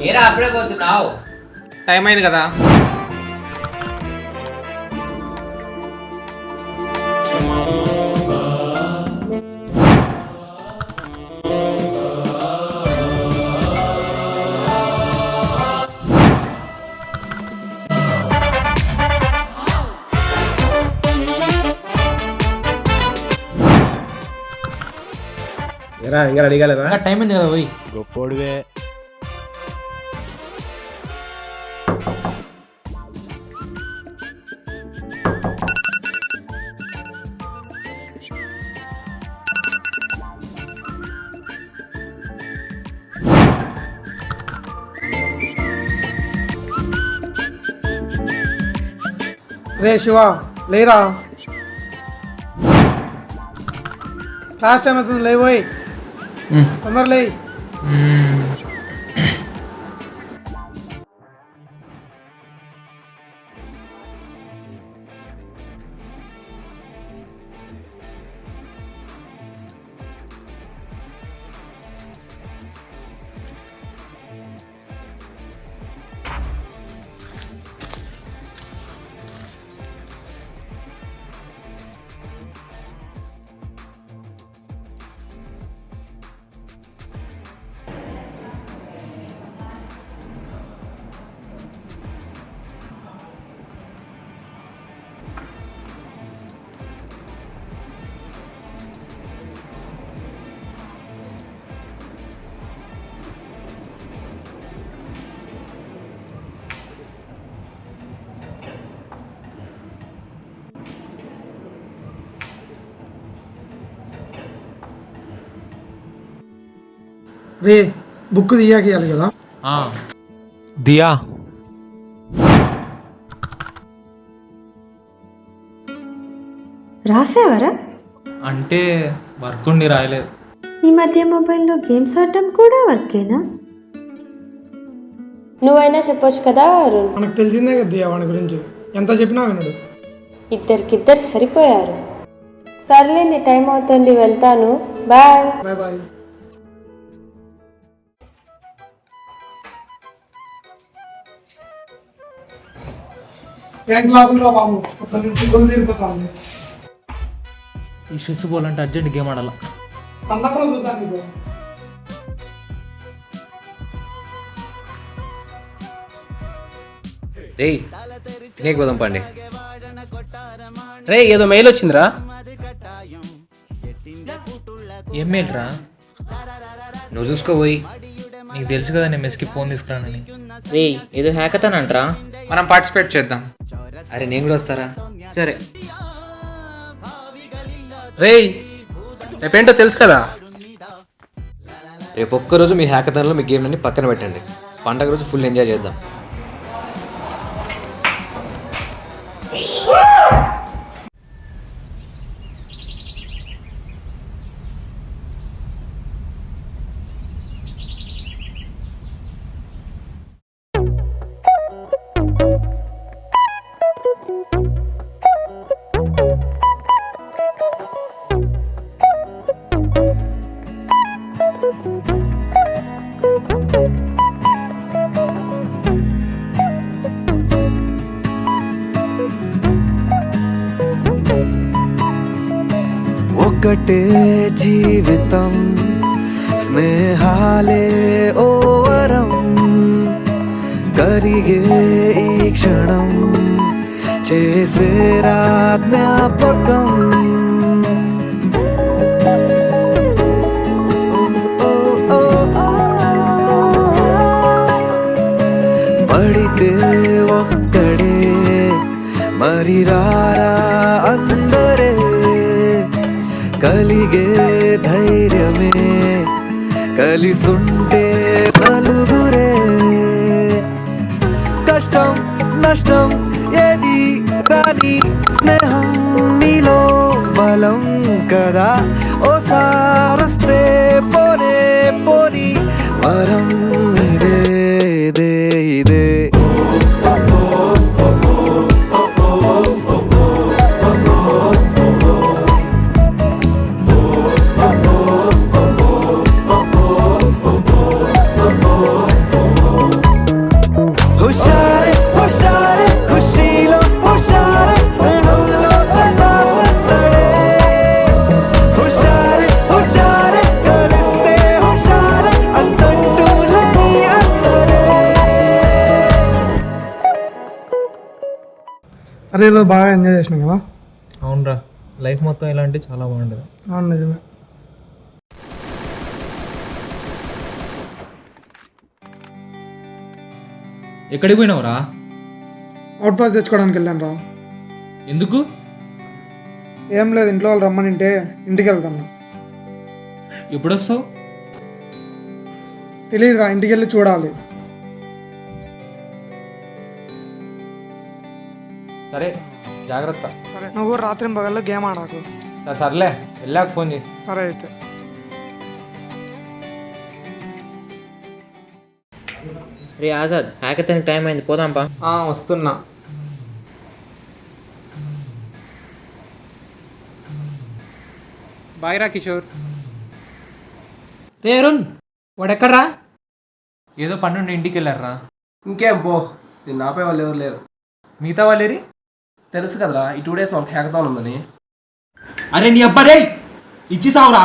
ఏరా అప్పుడే పోతున్నావు? టైం అయింది కదా. ఇంకా రెడీ కాలేదా? టైం అయింది కదా పోయి. గొప్పోడివే. రే శివ లేరా, క్లాస్ టైం అవుతుంది, లేవోయ్ తొందర లే. రే బుక్ తీయాకి ఇవ్వాలి కదా. దియా రాసావరా? అంటే వర్క్ ఉండి రాయలేదు. ఈ మధ్య మొబైల్లో గేమ్స్ ఆడటం కూడా వర్కేనా? నువ్వైనా చెప్పొచ్చు కదా అరుణ్. మనకు తెలిసిందే కదా దియా వాడి గురించి, ఎంత చెప్పినా వినడు. ఇద్దరికిద్దరు సరిపోయారు. సర్లే నీ టైం అవుతుంది, వెళ్తాను, బాయ్. Bye bye. ఏం క్లాసులు రా బాబు, కొత్త నుంచి గొల్లు తీరిపోతాను. ఈ స్ట్రెస్ పోవాలంటే అర్జెంట్ గేమ్ ఆడాల. అన్నప్పుడు చూద్దాం నీకు. రే తినేకి పోదాం పండి. రే ఏదో మెయిల్ వచ్చిందిరా. ఏం మెయిల్ రా? నువ్వు చూసుకోపోయి. నీకు తెలుసు కదా నేను మెస్కి ఫోన్ తీసుకురానని. రే ఏదో హ్యాకథాన్ అంటరా, మనం పార్టిసిపేట్ చేద్దాం. అరే నేను కూడా వస్తారా? సరే. రే రేపేంటో తెలుసు కదా. రేపు ఒక్కరోజు మీ హ్యాకథాన్లో మీ గేమ్ అన్ని పక్కన పెట్టండి. పండగ రోజు ఫుల్ ఎంజాయ్ చేద్దాం. ఒకటే జీవితం స్నేహాలే ఓవరం కరిగే ఈ క్షణం చేసేరా జ్ఞాపకం పడితే ఒక్కడే మరి రారా అందరే కలిగే ధైర్యమే కలిసుంటే నలుగురే కష్టం నష్టం ఏది రాని స్నేహం నీలో బలం కదా ఓసారొస్తే పోనే పోని వరం ఇదే ఇదే ఇదే అరే ఈరోజు బాగా ఎంజాయ్ చేసినాం కదా. అవునరా, లైఫ్ మొత్తం ఇలా అంటే చాలా బాగుంటుంది. అవును నిజమే. ఎక్కడికి పోయినావురా? అవుట్ పాస్ తెచ్చుకోవడానికి వెళ్ళాను రా. ఎందుకు? ఏం లేదు, ఇంట్లో వాళ్ళు రమ్మనింటే ఇంటికి వెళ్తాను. ఎప్పుడు వస్తావు? తెలియదురా, ఇంటికి వెళ్ళి చూడాలి. సరే జాగ్రత్త. సరే, నువ్వు రాత్రి పగల్లో గేమ్ ఆడాకు. సర్లే, వెళ్ళాక ఫోన్ చేయి. సరే అయితే. రే ఆజాద్, హ్యాకథాన్కి టైం అయింది, పోదాంపా. వస్తున్నా. బాయ్ రా కిషోర్. రే అరుణ్, వాడు ఎక్కడ్రా? ఏదో పన్నుండి ఇంటికి వెళ్ళారా. ఇంకేం పో, నేను ఆపే వాళ్ళు ఎవరు లేరు. మిగతా వాళ్ళేరి? తెలుసు కదరా, ఈ 2 days మనకు హ్యాకథాన్ ఉందని. అరే నీ అబ్బా రే, ఇచ్చి సావురా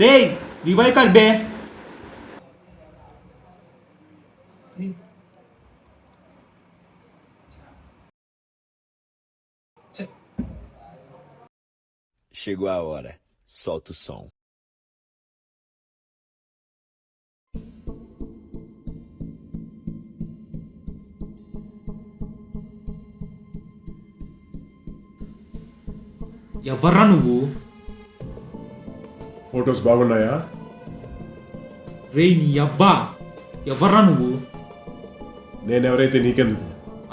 రే, రివైవ్ కర్ బే. Chegou a hora. Solta o som. ఎవర్రా నువ్వు? ఫొటోస్ బాగున్నాయా? రే నీ అబ్బా, ఎవర్రా నువ్వు? నేనెవరైతే నీకెందుకు?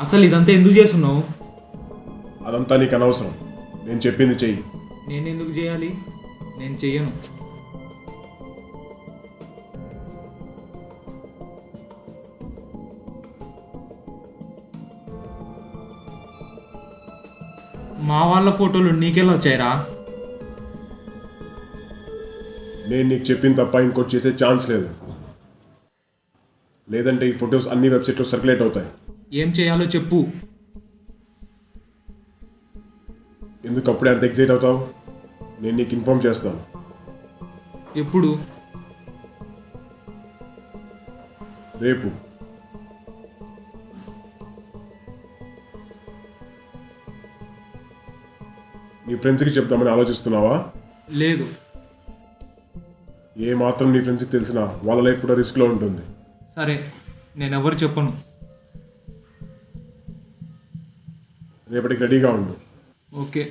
అసలు ఇదంతా ఎందుకు చేస్తున్నావు? అదంతా నీకు అనవసరం. నేను చెప్పింది చెయ్యి. నేను ఎందుకు చేయాలి? నేను చెయ్యను. మా వాళ్ళ ఫోటోలు నీకెలా వచ్చాయిరా? నేను నీకు చెప్పిన తప్ప ఇంకోటి చేసే ఛాన్స్ లేదు. లేదంటే ఈ ఫొటోస్ అన్ని వెబ్సైట్లో సర్క్యులేట్ అవుతాయి. ఏం చేయాలో చెప్పు. ఎందుకు అప్పుడే అంత ఎగ్జైట్ అవుతావు? నేను నీకు ఇన్ఫార్మ్ చేస్తాను. ఎప్పుడు? రేపు. నీ ఫ్రెండ్స్కి చెప్దామని ఆలోచిస్తున్నావా? లేదు. ఏ మాత్రం నీ ఫ్రెండ్స్కి తెలిసినా వాళ్ళ లైఫ్ కూడా రిస్క్లో ఉంటుంది. సరే, నేను ఎవరు చెప్పను. రేపటికి రెడీగా ఉండు. ఓకే.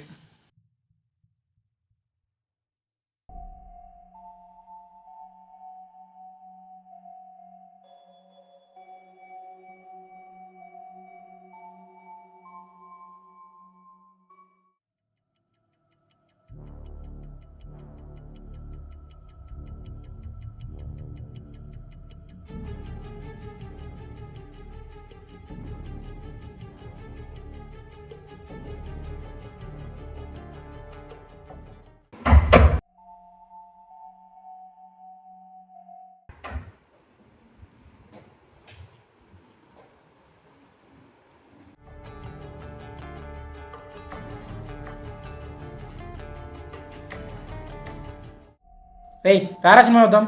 రేయ్ రారా, సినిమా వద్దాం.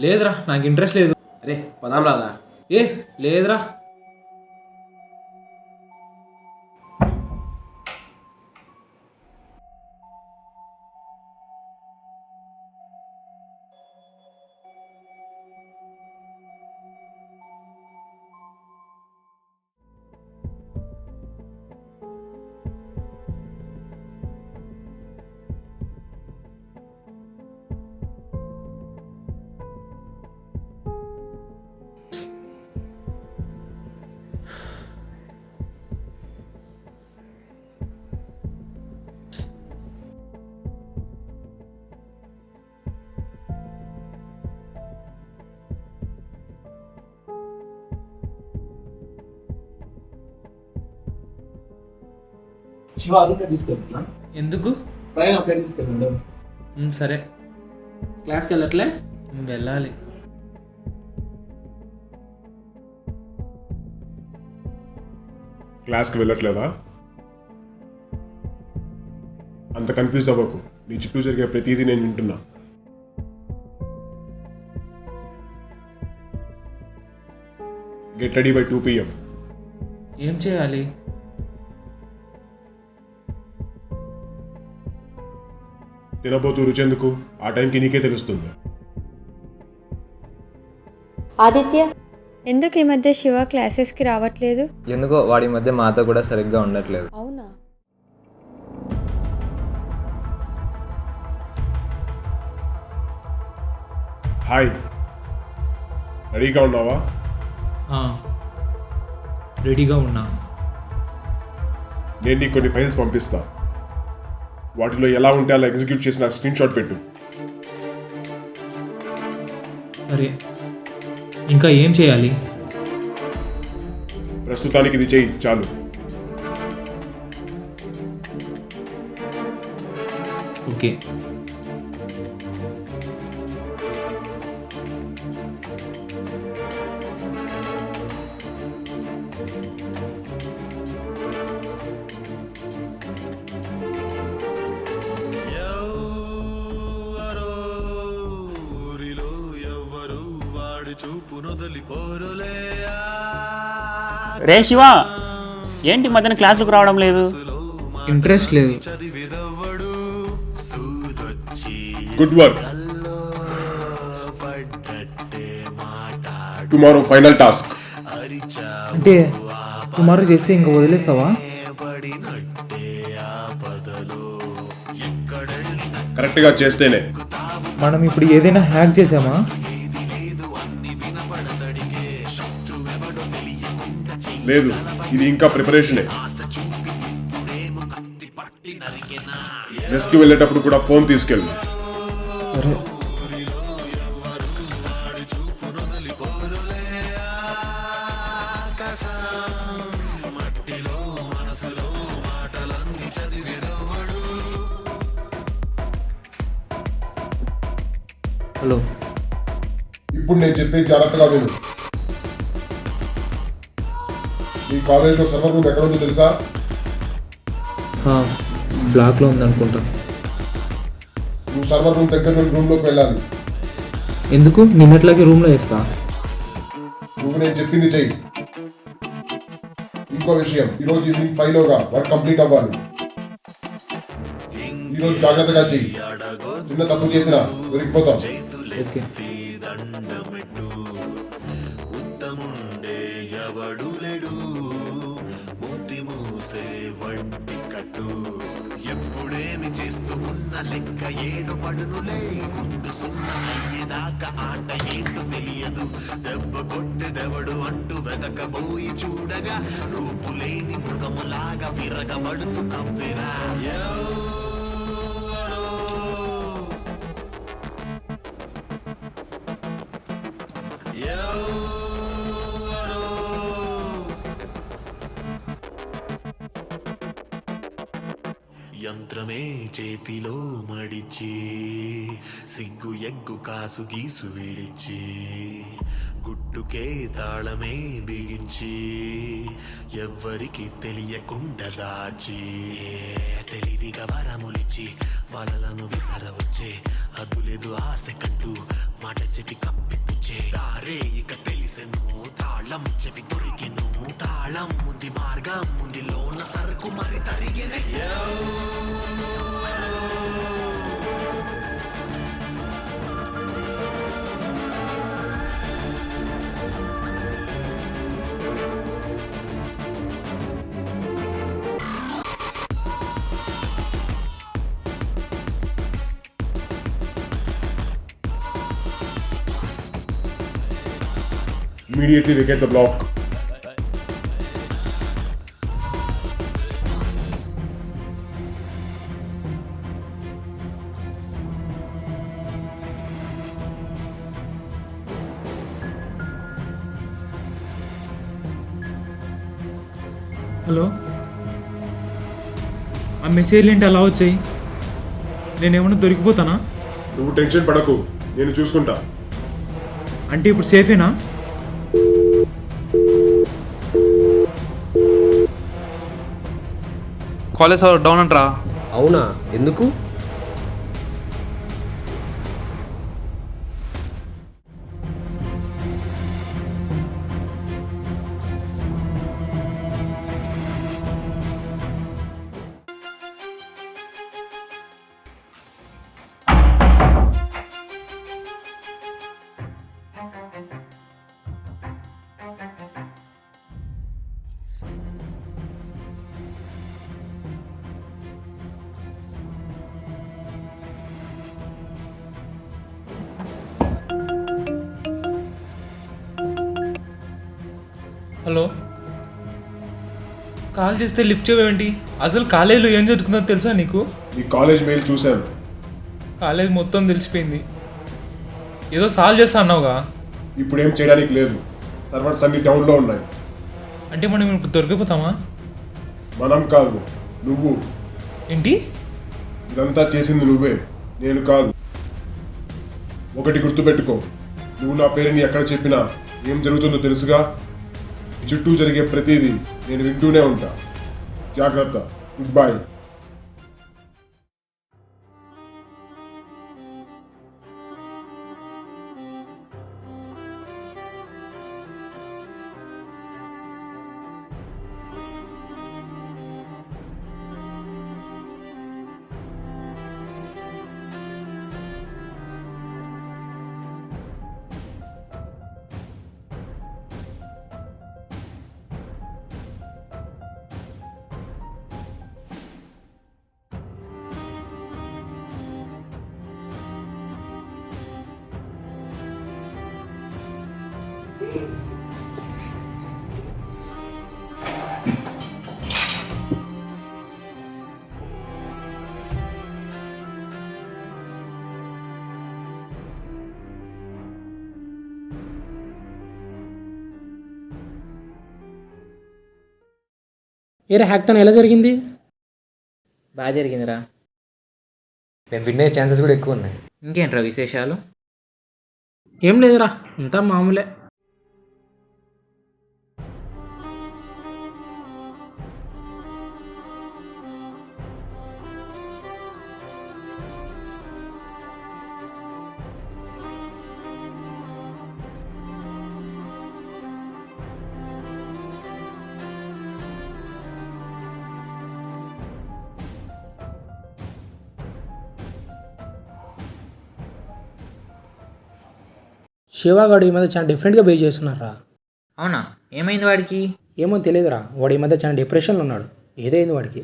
లేదురా, నాకు ఇంట్రెస్ట్ లేదు. రే పదాం రారా. ఏ లేదురా. శివ అరుణ్ తీసుకెళ్తున్నా. ఎందుకు? ప్రయాణం అప్లై తీసుకెళ్ళండు. సరే. క్లాస్కి వెళ్ళట్లే? వెళ్ళాలి. క్లాస్కి వెళ్ళట్లేదా? అంత కన్ఫ్యూజ్ అవ్వకు. నీ చుట్టూ జరిగే ప్రతిదీ నేను వింటున్నా. Get ready by 2 PM. ఏం చేయాలి? తినబోతూ రుచెందుకు ఆ టైంకి నీకే తెలుస్తుంది. ఆదిత్య, ఎందుకు ఈ మధ్య శివ క్లాసెస్కి రావట్లేదు? ఎందుకో వాడి మధ్య మాతో కూడా సరిగ్గా ఉండట్లేదు. అవునా? హాయ్, రెడీగా ఉన్నావా? రెడీగా ఉన్నా. నేను నీకు కొన్ని ఫైల్స్ పంపిస్తా. వాటిలో ఎలా ఉంటే అలా ఎగ్జిక్యూట్ చేసి నాకు స్క్రీన్ షాట్ పెట్టు. సరే, ఇంకా ఏం చేయాలి? ప్రస్తుతానికి ఇది చెయ్యి చాలు. ఓకే. రే శివ, ఏంటి మధ్యాహ్నం క్లాసులకు రావడం లేదు? ఇంట్రెస్ట్ లేదు. Good work. Tomorrow final task. అంటే టుమారో చేస్తే ఇంకా వదిలేస్తావా? కరెక్ట్గా చేస్తేనే. మనం ఇప్పుడు ఏదైనా హ్యాక్ చేసామా? లేదు, ఇది ఇంకా ప్రిపరేషనే. రెస్ట్కి వెళ్ళేటప్పుడు కూడా ఫోన్ తీసుకెళ్ళు. సరే. హలో. ఇప్పుడు నేను చెప్పేది జాగ్రత్తగా విను. ఈ కాలేజ్లో సర్వర్ రూమ్ ఎక్కడ ఉందో తెలుసా? బ్లాక్లో ఉందనుకుంటా. నువ్వు సర్వర్ రూమ్ దగ్గర నుండి రూమ్లోకి వెళ్ళాలి. ఎందుకు? నిన్నట్లాగే రూమ్లో వేస్తా. నువ్వు నేను చెప్పింది చెయ్యి. ఇంకో విషయం, ఈరోజు ఈవినింగ్ 5లోగా వర్క్ కంప్లీట్ అవ్వాలి. ఈరోజు జాగ్రత్తగా చెయ్యి. చిన్న తప్పు చేసినా దొరికిపోతాం. ఓకే. ఎప్పుడేమి చేస్తూ ఉన్న లెక్క ఏడు పడునులే, గుండు సున్న అయ్యేదాకా ఆట ఏంటో తెలియదు. దెబ్బ కొట్టెదెవడు అంటూ వెదకబోయి చూడగా రూపులేని మృగములాగా విరగబడుతూ నవ్వెరా. యంత్రమే చేతిలో మడిచి సిగ్గు ఎగ్గు కాసు గీసు విడిచి గుట్టుకే తాళమే బిగించి ఎవ్వరికి తెలియకుండా దాచి తెలివిగా వరములిచి వలలను విసరవచ్చే అదులేదు ఆశకంటూ మాట చెప్పి కప్పిపుచ్చే దారే ఇక తెలిసెను తాళం చెవి దొరికెను తాళం ముంది మార్గం ముంది లోన సరుకు మరి తరిగినే. Immediately vacate the block. Hello. ఆ మెసేజ్లు ఏంటి అలా వచ్చాయి? నేనేమన్నా దొరికిపోతానా? నువ్వు టెన్షన్ పడకు, నేను చూసుకుంటా. అంటే ఇప్పుడు సేఫేనా? కాలేజ్ అవర్ డౌన్ అంటరా? అవునా? ఎందుకు? హలో, కాల్ చేస్తే లిఫ్ట్ చేయవేంటి? అసలు కాలేజీలో ఏం జరుగుతుందో తెలుసా నీకు? నీ కాలేజ్ మెయిల్ చూశాను. కాలేజ్ మొత్తం తెలిసిపోయింది. ఏదో సాల్వ్ చేస్తా అన్నావుగా. ఇప్పుడు ఏం చేయడానికి లేదు, సర్వర్స్ అన్ని డౌన్లో ఉన్నాయి. అంటే మనం ఇప్పుడు దొరికిపోతామా? మనం కాదు, నువ్వు. ఏంటి? ఇదంతా చేసింది నువ్వే, నేను కాదు. ఒకటి గుర్తుపెట్టుకో, నువ్వు నా పేరుని ఎక్కడ చెప్పినా ఏం జరుగుతుందో తెలుసుగా. ఈ చుట్టూ జరిగే ప్రతిదీ నేను వింటూనే ఉంటా. జాగ్రత్త. Good bye. ఏరే హ్యాక్థాన్ ఎలా జరిగింది? బాగా జరిగిందిరా. మేము విన్ అయ్యే ఛాన్సెస్ కూడా ఎక్కువ ఉన్నాయి. ఇంకేంట్రా విశేషాలు? ఏం లేదురా, అంతా మామూలే. శివగాడు ఈ మధ్య చాలా డిఫరెంట్గా బిహేవ్ చేస్తున్నారా. అవునా? ఏమైంది వాడికి? ఏమో తెలియదురా, వాడు ఈ మధ్య చాలా డిప్రెషన్లో ఉన్నాడు. ఏదైంది వాడికి?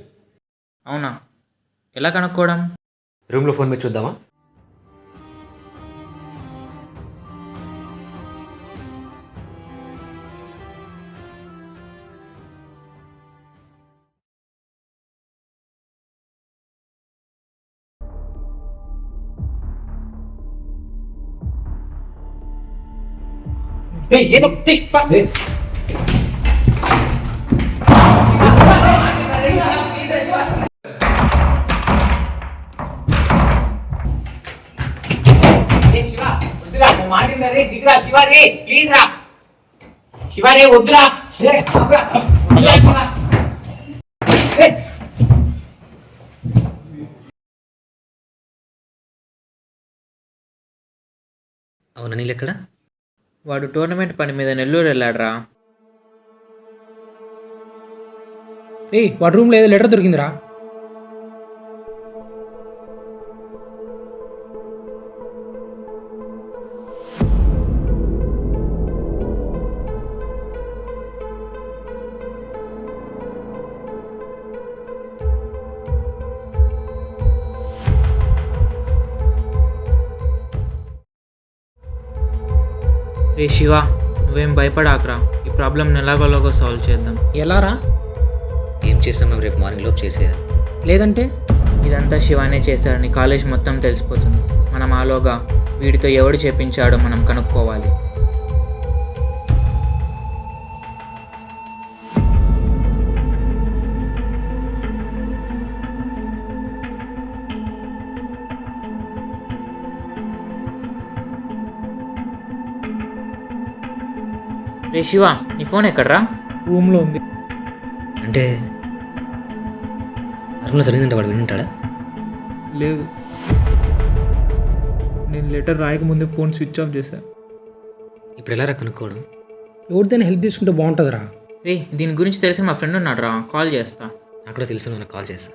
అవునా? ఎలా కనుక్కోవడం? రూమ్లో ఫోన్ మీద చూద్దామా? శివరే వద్దురా. అవునా, నీళ్ళు ఎక్కడ? వాడు టోర్నమెంట్ పని మీద నెల్లూరు వెళ్ళాడురా. వాడి రూమ్లో ఏదో లెటర్ దొరికిందిరా. రే శివ, నువ్వేం భయపడాకరా. ఈ ప్రాబ్లమ్ని ఎలాగోలాగో సాల్వ్ చేద్దాం. ఎలారా? ఏం చేస్తున్నాం, రేపు మార్నింగ్ లోపు చేసేది. లేదంటే ఇదంతా శివానే చేశాడని కాలేజ్ మొత్తం తెలిసిపోతుంది. మనం ఆలోగా వీడితో ఎవడు చెప్పించాడో మనం కనుక్కోవాలి. రే శివ, నీ ఫోన్ ఎక్కడ్రా? రూమ్లో ఉంది. అంటే రూమ్లో జరిగిందంటే వాడు వింటాడా? లేదు, నేను లెటర్ రాయకముందే ఫోన్ స్విచ్ ఆఫ్ చేశా. ఇప్పుడు ఎలా కనుక్కోవడం? ఎవరిదైనా హెల్ప్ తీసుకుంటే బాగుంటుందిరా. రే, దీని గురించి తెలిసిన మా ఫ్రెండ్ ఉన్నాడు రా, కాల్ చేస్తా. నాకు కూడా తెలుసు, నాకు కాల్ చేస్తా.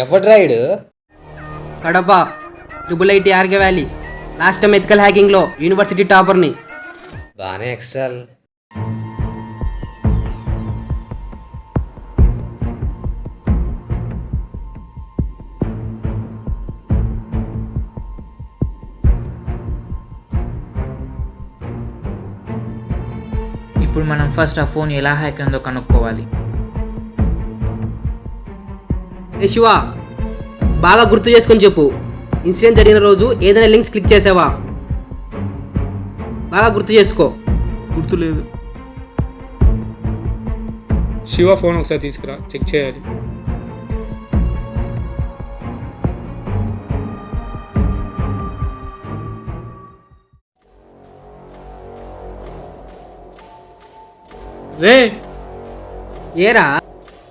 ఎవడ్రాయుడు? Kadapa IIIT RK Valley last time ethical హ్యాకింగ్లో యూనివర్సిటీ టాపర్ని. బాగానే ఎక్స్ట్రా. ఇప్పుడు మనం ఫస్ట్ ఆ ఫోన్ ఎలా హ్యాక్ అయిందో కనుక్కోవాలి. ఏ శివ, బాగా గుర్తు చేసుకొని చెప్పు. ఇన్సిడెంట్ జరిగిన రోజు ఏదైనా లింక్స్ క్లిక్ చేసావా? బాగా గుర్తు చేసుకో. గుర్తులేదు. శివ ఫోన్ ఒకసారి తీసుకురా, చెక్ చేయాలి. రే ఏరా,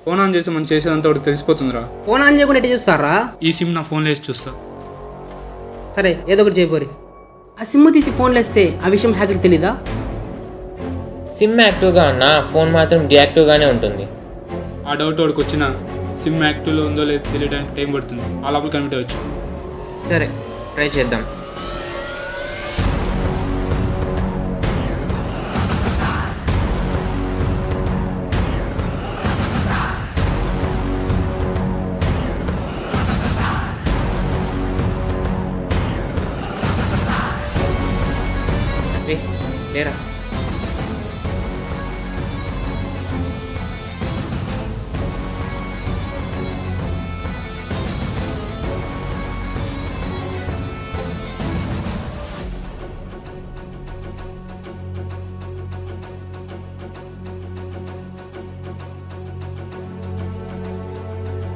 ఫోన్ ఆన్ చేసి మనం చేసేదంతా ఒకటి తెలిసిపోతుందిరా. ఫోన్ ఆన్ చేయకుండా ఎట్లా చూస్తారా? ఈ సిమ్ నా ఫోన్లో వేసి చూస్తా. సరే, ఏదో ఒకటి చేయబోరి. ఆ సిమ్ తీసి ఫోన్లో వేస్తే ఆ విషయం హ్యాకర్కి తెలీదా? సిమ్ యాక్టివ్గా ఉన్నా ఫోన్ మాత్రం డియాక్టివ్గానే ఉంటుంది. ఆ డౌట్ వాడికి వచ్చిన సిమ్ యాక్టివ్లో ఉందో లేదో తెలియడానికి టైం పడుతుంది. ఆ లోపల కమిట్ అవ్వచ్చు. సరే, ట్రై చేద్దాం. లేరా,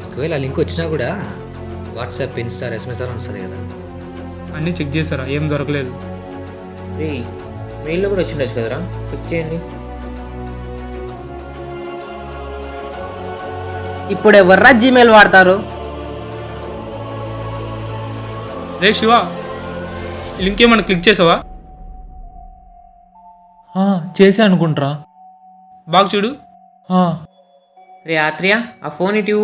ఒకవేళ ఆ లింక్ వచ్చినా కూడా వాట్సాప్, ఇన్స్టా, ఎస్ఎంఎస్ అని వస్తుంది కదా. అన్నీ చెక్ చేశారా? ఏం దొరకలేదు. రే మెయిల్లో కూడా వచ్చిండొచ్చు కదరా, చెక్ చేయండి. ఇప్పుడు ఎవర్రా జీమెయిల్ వాడతారు? రే శివ, లింక్ ఏమన్నా క్లిక్ చేసావా? చేసా అనుకుంటారా. బాగా చూడు. రే ఆత్రియా, ఆ ఫోన్ ఇటు.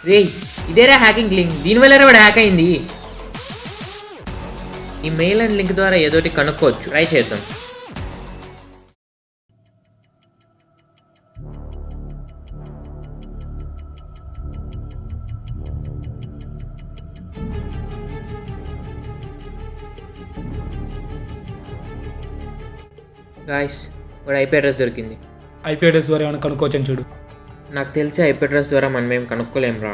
రే ఇదేరా హ్యాకింగ్ లింక్, దీనివల్ల వాడు హ్యాక్ అయింది. ఈ మెయిల్ అండ్ లింక్ ద్వారా ఏదోటి కనుక్కోవచ్చు. ట్రై చేద్దాం. గాయస్, వాడు ఐపీ అడ్రస్ దొరికింది. ఐపీ అడ్రస్ ద్వారా ఏమైనా కనుక్కోవచ్చని చూడు. నాకు తెలిసి ఐపీ అడ్రస్ ద్వారా మనం ఏం కనుక్కోలేం రా.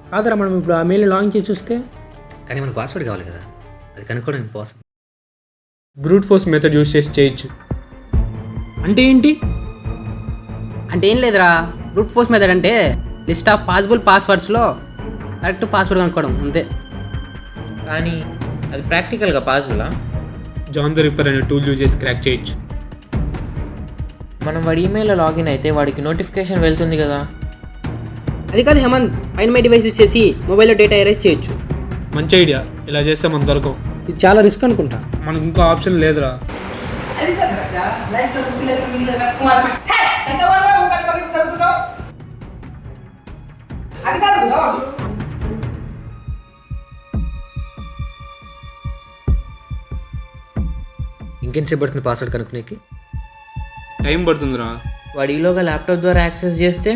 కాదురా, మనం ఇప్పుడు ఆ మెయిల్ లాంచ్ చేసి చూస్తే. కానీ మనకు పాస్వర్డ్ కావాలి కదా, అది కనుక్కోవడం impossible. Brute force method use చేసి చేయొచ్చు. అంటే ఏంటి? అంటే ఏం లేదురా, బ్రూట్ ఫోర్స్ మెథడ్ అంటే లిస్ట్ ఆఫ్ పాసిబుల్ పాస్వర్డ్స్లో కరెక్ట్ పాస్వర్డ్ కనుక్కోవడం అంతే. కానీ అది ప్రాక్టికల్గా పాసిబులా? జాన్ ద రిప్పర్ అనే టూల్ యూజ్ చేసి క్రాక్ చేయొచ్చు. మనం వాడి ఈమెయిల్లో లాగిన్ అయితే వాడికి నోటిఫికేషన్ వెళ్తుంది కదా. అది కాదు Hemant, find my device use చేసి మొబైల్లో డేటా ఎరేజ్ చేయొచ్చు. మంచి ఐడియా. ఇలా చేస్తే మనం దొరకవు. ఇది చాలా రిస్క్ అనుకుంటా. మనకు ఇంకో ఆప్షన్ లేదురా. ఇంకెంతసేపు పడుతుంది పాస్వర్డ్ కనుక్కునేకి? టైం పడుతుందిరా. వాడు ఈలోగా ల్యాప్టాప్ ద్వారా యాక్సెస్ చేస్తే?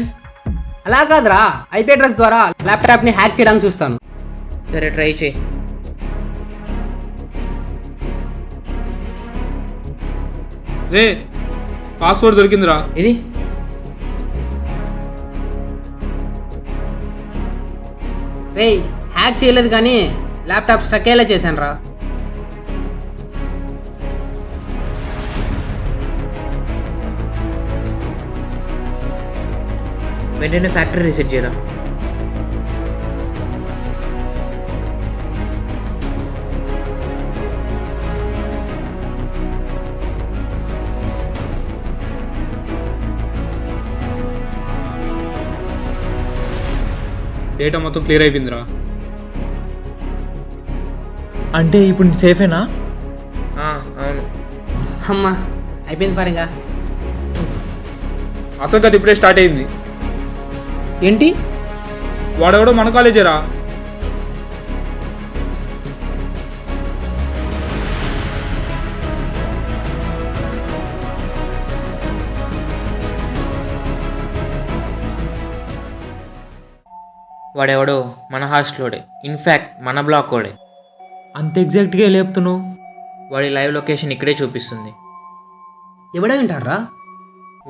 అలా కాదురా, ఐపీ అడ్రస్ ద్వారా ల్యాప్టాప్ని హ్యాక్ చేయడానికి చూస్తాను. సరే, ట్రై చేయి. రే పాస్వర్డ్ దొరికిందిరా. ఇది రే హ్యాక్ చేయలేదు కానీ ల్యాప్టాప్ స్ట్రక్ అయ్యేలా చేశాను రా. వెంటనే ఫ్యాక్టరీ రీసెట్ చేయరా. డేటా మొత్తం క్లియర్ అయిపోయిందిరా. అంటే ఇప్పుడు సేఫేనా? అవును. అమ్మా, అయిపోయింది పారింగా. అసలు కథ ఇప్పుడే స్టార్ట్ అయింది. ఏంటి? వాడెవడో మన కాలేజేరా. వాడెవడో మన హాస్టలోడే, ఇన్ఫ్యాక్ట్ మన బ్లాక్ వాడే. అంత ఎగ్జాక్ట్గా లేపుతున్నావు? వాడి లైవ్ లొకేషన్ ఇక్కడే చూపిస్తుంది. ఎవడో వింటారా?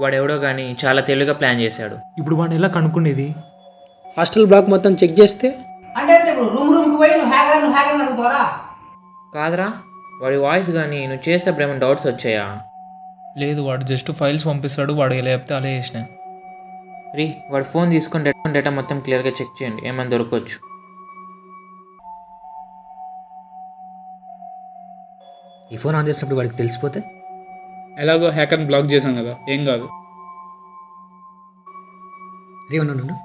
వాడెవడో కానీ చాలా తెలివిగా ప్లాన్ చేశాడు. ఇప్పుడు వాడిని ఎలా కనుక్కునేది? హాస్టల్ బ్లాక్ మొత్తం చెక్ చేస్తే అంటే ఇప్పుడు రూమ్కి పోయి నువ్వు హ్యాకర్ అడుగుతారా? కాదురా, వాడి వాయిస్ కానీ నువ్వు చేస్తే ఏమైనా డౌట్స్ వచ్చాయా? లేదు, వాడు జస్ట్ ఫైల్స్ పంపిస్తాడు, వాడు ఎలా చెప్తే అలా చేసిన. వాడు ఫోన్ తీసుకొని డేటా మొత్తం క్లియర్గా చెక్ చేయండి, ఏమైనా దొరకవచ్చు. ఈ ఫోన్ ఆన్ చేసినప్పుడు వాడికి తెలిసిపోతే? ఎలాగో హ్యాకర్ని బ్లాక్ చేసాం కదా, ఏం కాదు. రే ఉండు,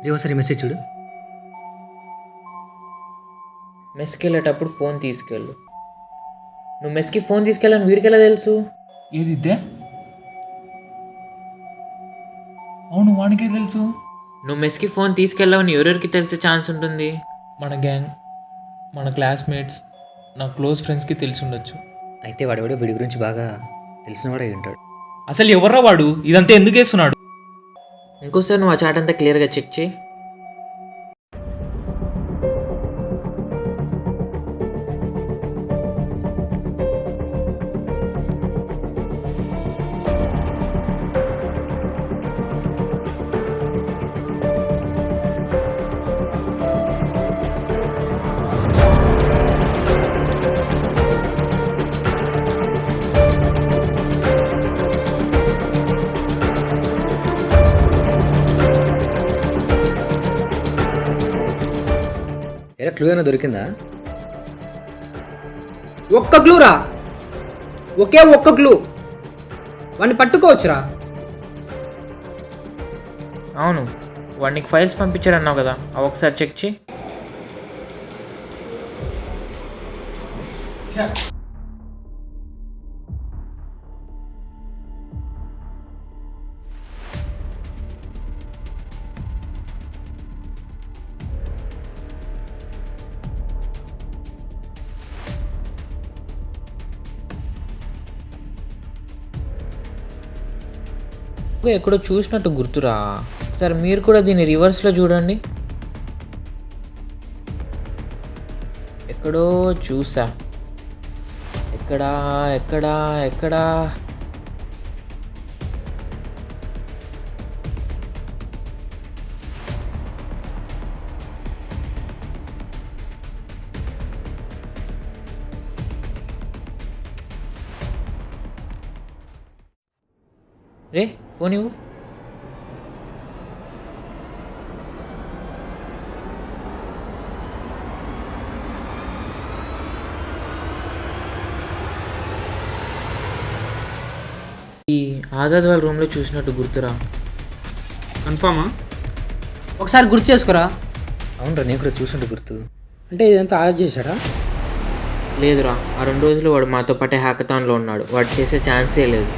రే ఒకసారి మెసేజ్ చూడు. మెస్కి వెళ్ళేటప్పుడు ఫోన్ తీసుకెళ్ళు. నువ్వు మెస్కి ఫోన్ తీసుకెళ్ళని వీడికి ఎలా తెలుసు? ఏది ఇద్దే? అవును, వాడికే తెలుసు. నువ్వు మెస్కి ఫోన్ తీసుకెళ్ళవని ఎవరెవరికి తెలిసే ఛాన్స్ ఉంటుంది? మన గ్యాంగ్, మన క్లాస్మేట్స్, నా క్లోజ్ ఫ్రెండ్స్కి తెలిసి ఉండొచ్చు. అయితే వాడెవడో వీడి గురించి బాగా తెలిసినవాడే ఉంటాడు. అసలు ఎవర్రా వాడు? ఇదంతా ఎందుకు వేస్తున్నాడు? ఇంకోసారి నువ్వు ఆ చాట్ అంతా క్లియర్గా చెక్ చేయి. ఎరా క్లూ అయినా దొరికిందా? ఒక్క క్లూరా, ఒకే ఒక్క క్లూ, వాడిని పట్టుకోవచ్చురా. అవును, వాడు నీకు ఫైల్స్ పంపించాడు అన్నావు కదా, అవి ఒకసారి చెక్ చేయి. ఎక్కడో చూసినట్టు గుర్తురా, ఒకసారి మీరు కూడా దీన్ని రివర్స్లో చూడండి. ఎక్కడో చూసా. ఎక్కడా ఎక్కడా ఎక్కడా? రే ఫోన్ ఇవ్వు. ఈ ఆజాద్ వాళ్ళ రూమ్లో చూసినట్టు గుర్తురా. కన్ఫామా? ఒకసారి గుర్తు చేసుకోరా. అవునరా, నేను కూడా చూసినట్టు గుర్తు. అంటే ఇదంతా ఆజ్ చేశాడా? లేదురా, ఆ 2 రోజులు వాడు మాతో పాటే హ్యాకథాన్లో ఉన్నాడు. వాడు చేసే ఛాన్సే లేదు.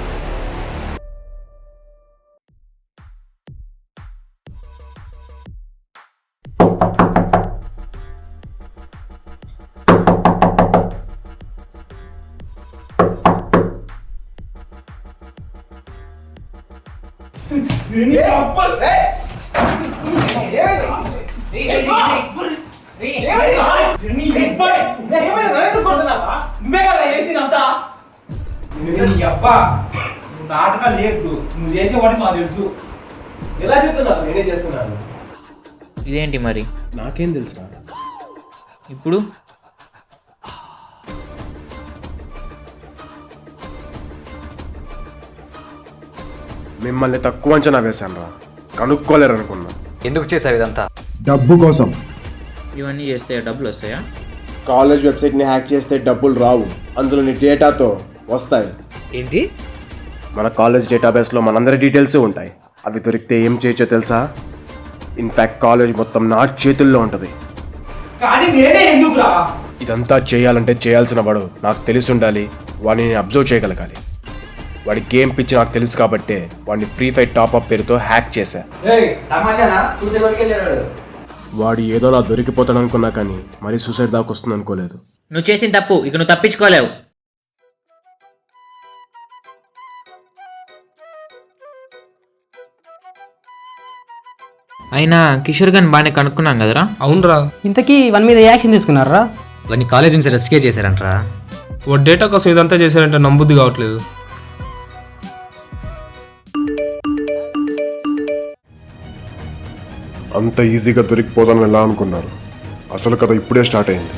నువ్వే కదా వేసినంతా. నాటకాలు లేదు, నువ్వు చేసేవాడిని మాకు తెలుసు. ఎలా చెప్తున్నాను? నేనే చేస్తున్నాను. ఇదేంటి మరి? నాకేం తెలుసు? ఇప్పుడు మిమ్మల్ని తక్కువ అంచనా వేశాను రా, కనుక్కోలేరు అనుకున్నా. ఎందుకు చేసావు ఇదంతా? డబ్బు కోసం. ఇవన్నీ చేస్తే డబ్బులు వస్తాయా? కాలేజ్ వెబ్సైట్ని హ్యాక్ చేస్తే డబ్బులు రావు, అందులో నీ డేటాతో వస్తాయి. ఏంటి? మన కాలేజ్ డేటాబేస్లో మనందరి డీటెయిల్స్ ఉంటాయి. అవి దొరికితే ఏం చేయొచ్చో తెలుసా? ఇన్ఫ్యాక్ట్ కాలేజ్ మొత్తం నా చేతుల్లో ఉంటుంది. కానీ నేనే ఎందుకురా? ఇదంతా చేయాలంటే చేయాల్సిన వాడు నాకు తెలిసి ఉండాలి, వాడిని అబ్జర్వ్ చేయగలగాలి. వాడి గేమ్ పిచ్చి నాకు తెలుసు కాబట్టే వాడిని ఫ్రీ ఫైర్ టాప్అప్ పేరుతో హ్యాక్ చేశా. వాడు ఏదోలా దొరికిపోతాడు అనుకున్నా కానీ మరీ సూసైడ్ దాకా వస్తుంది అనుకోలేదు. నువ్వు చేసిన తప్పు ఇక నువ్వు తప్పించుకోలేవు. అయినా కిషోర్ గారిని బాగానే కనుక్కున్నాం కదరా. అవునరా, ఇంతకీ వన్ మీద ఏ యాక్షన్ తీసుకున్నారా? వాడిని కాలేజ్ నుంచి రెస్ట్కే చేశారంటరా. ఓ డేటా కోసం ఇదంతా చేశారంటే నమ్మబుద్ధి కావట్లేదు. అంత ఈజీగా దొరికిపోదామని ఎలా అనుకున్నారు? అసలు కథ ఇప్పుడే స్టార్ట్ అయింది.